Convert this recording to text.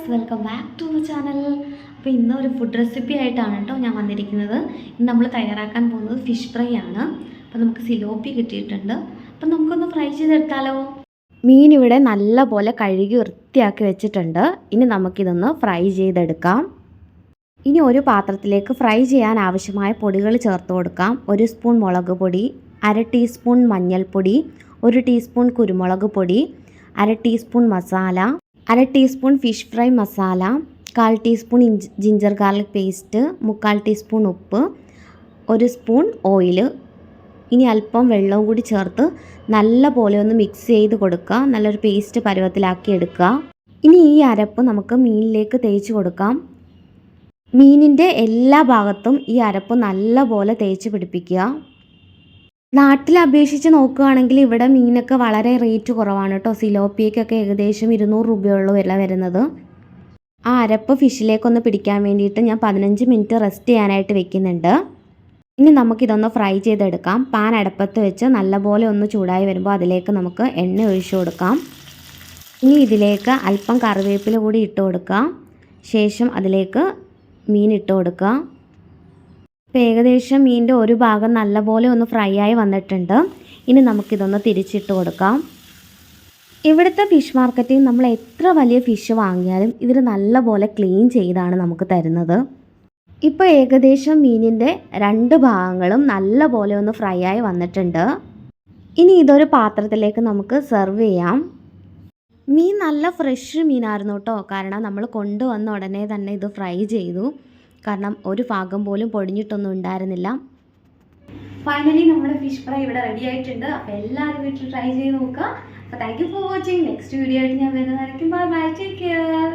Viewers, welcome back to our channel. അപ്പോൾ ഇന്ന് ഒരു ഫുഡ് റെസിപ്പി ആയിട്ടാണ് കേട്ടോ ഞാൻ വന്നിരിക്കുന്നത്. ഇന്ന് നമ്മൾ തയ്യാറാക്കാൻ പോകുന്നത് ഫിഷ് ഫ്രൈ ആണ്. അപ്പോൾ നമുക്ക് സിലോപ്പി കിട്ടിയിട്ടുണ്ട്. അപ്പോൾ നമുക്കൊന്ന് ഫ്രൈ ചെയ്തെടുത്താലോ. മീൻ ഇവിടെ നല്ലപോലെ കഴുകി വൃത്തിയാക്കി വെച്ചിട്ടുണ്ട്. ഇനി നമുക്കിതൊന്ന് ഫ്രൈ ചെയ്തെടുക്കാം. ഇനി ഒരു പാത്രത്തിലേക്ക് ഫ്രൈ ചെയ്യാൻ ആവശ്യമായ പൊടികൾ ചേർത്ത് കൊടുക്കാം. 1 സ്പൂൺ മുളക് പൊടി, 1/2 ടീസ്പൂൺ മഞ്ഞൾപ്പൊടി, 1 ടീസ്പൂൺ കുരുമുളക് പൊടി, 1/2 teaspoon masala, 1/2 teaspoon fish fry masala, 1/4 teaspoon ginger garlic paste, 3/4 teaspoon ഉപ്പ്, 1 സ്പൂൺ ഓയിൽ. ഇനി അല്പം വെള്ളവും കൂടി ചേർത്ത് നല്ല പോലെ ഒന്ന് മിക്സ് ചെയ്ത് കൊടുക്കുക. നല്ലൊരു പേസ്റ്റ് പരുവത്തിലാക്കി എടുക്കുക. ഇനി ഈ അരപ്പ് നമുക്ക് മീനിലേക്ക് തേച്ച് കൊടുക്കാം. മീനിൻ്റെ എല്ലാ ഭാഗത്തും ഈ അരപ്പ് നല്ല പോലെ തേച്ച് പിടിപ്പിക്കുക. നാട്ടിൽ അപേക്ഷിച്ച് നോക്കുകയാണെങ്കിൽ ഇവിടെ മീനൊക്കെ വളരെ റേറ്റ് കുറവാണ് കേട്ടോ. സിലോപ്പിയക്കൊക്കെ ഏകദേശം 200 രൂപയുള്ളൂ വില വരുന്നത്. ആ അരപ്പ് ഫിഷിലേക്കൊന്ന് പിടിക്കാൻ വേണ്ടിയിട്ട് ഞാൻ 15 മിനിറ്റ് റെസ്റ്റ് ചെയ്യാനായിട്ട് വെക്കുന്നുണ്ട്. ഇനി നമുക്കിതൊന്ന് ഫ്രൈ ചെയ്തെടുക്കാം. പാൻ അടുപ്പത്ത് വെച്ച് നല്ലപോലെ ഒന്ന് ചൂടായി വരുമ്പോൾ അതിലേക്ക് നമുക്ക് എണ്ണ ഒഴിച്ചു കൊടുക്കാം. ഇനി ഇതിലേക്ക് അല്പം കറിവേപ്പില കൂടി ഇട്ട് കൊടുക്കാം. ശേഷം അതിലേക്ക് മീൻ ഇട്ട് കൊടുക്കുക. ഇപ്പോൾ ഏകദേശം മീനിൻ്റെ ഒരു ഭാഗം നല്ലപോലെ ഒന്ന് ഫ്രൈ ആയി വന്നിട്ടുണ്ട്. ഇനി നമുക്കിതൊന്ന് തിരിച്ചിട്ട് കൊടുക്കാം. ഇവിടുത്തെ ഫിഷ് മാർക്കറ്റിൽ നമ്മൾ എത്ര വലിയ ഫിഷ് വാങ്ങിയാലും ഇവർ നല്ലപോലെ ക്ലീൻ ചെയ്താണ് നമുക്ക് തരുന്നത്. ഇപ്പോൾ ഏകദേശം മീനിൻ്റെ 2 ഭാഗങ്ങളും നല്ലപോലെ ഒന്ന് ഫ്രൈ ആയി വന്നിട്ടുണ്ട്. ഇനി ഇതൊരു പാത്രത്തിലേക്ക് നമുക്ക് സെർവ് ചെയ്യാം. മീൻ നല്ല ഫ്രഷ് മീനായിരുന്നു കേട്ടോ. കാരണം നമ്മൾ കൊണ്ടുവന്ന ഉടനെ തന്നെ ഇത് ഫ്രൈ ചെയ്തു. കാരണം ഒരു ഭാഗം പോലും പൊടിഞ്ഞിട്ടൊന്നും ഉണ്ടായിരുന്നില്ല. ഫൈനലി നമ്മുടെ ഫിഷ് ഫ്രൈ ഇവിടെ റെഡി ആയിട്ടുണ്ട്. അപ്പോൾ എല്ലാവരും വീട്ടിൽ ട്രൈ ചെയ്ത് നോക്കുക. അപ്പോൾ thank you for watching. Next video ആയിട്ട് ഞാൻ വരുന്നതായിരിക്കും. Bye bye, take care.